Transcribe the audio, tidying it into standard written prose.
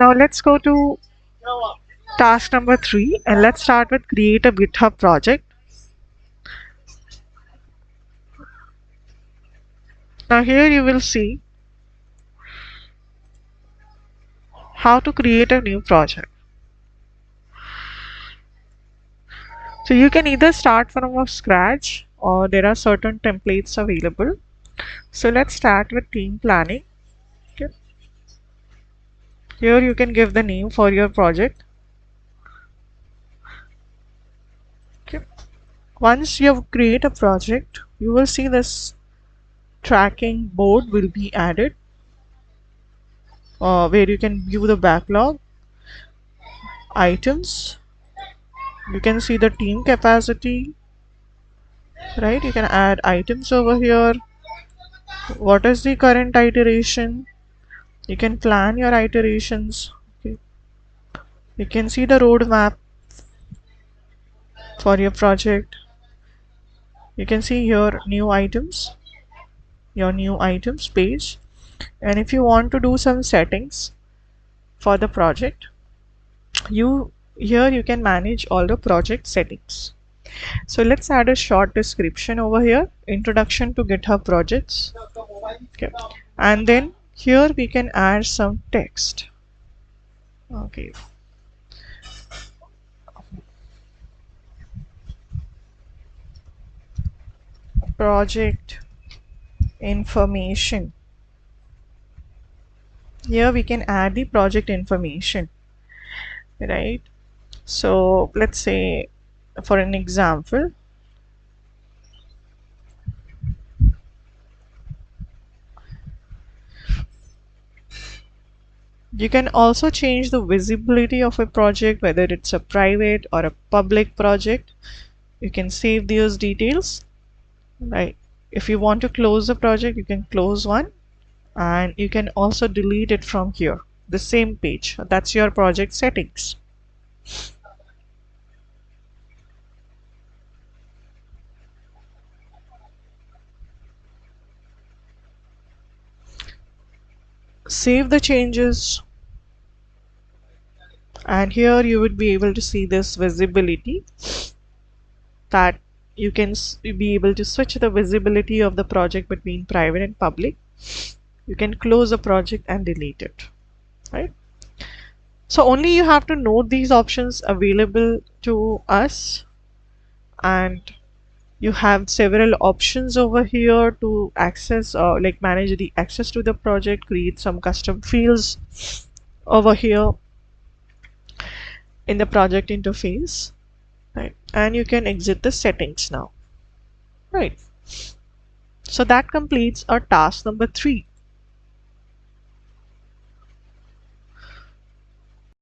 Now let's go to task number 3 and let's start with create a GitHub project. Now here you will see how to create a new project. So you can either start from scratch or there are certain templates available. So let's start with team planning. Okay. Here you can give the name for your project. Okay. Once you have created a project, you will see this tracking board will be added where you can view the backlog, items, you can see the team capacity, right? You can add items over here. What is the current iteration? You can plan your iterations. Okay. You can see the roadmap for your project. You can see your new items page. And if you want to do some settings for the project, here you can manage all the project settings. So let's add a short description over here, introduction to GitHub Projects. Okay. And then here we can add some text. Okay. Project information. Here we can add the project information, right? So let's say for an example, you can also change the visibility of a project, whether it's a private or a public project. You can save those details, right? If you want to close the project, you can close one, and you can also delete it from here, the same page. That's your project settings. Save the changes, and here you would be able to see this visibility, that you can be able to switch the visibility of the project between private and public. You can close a project and delete it, right? So only you have to note these options available to us, and you have several options over here to access like manage the access to the project, create some custom fields over here in the project interface, right? And you can exit the settings now, right? So that completes our task number 3.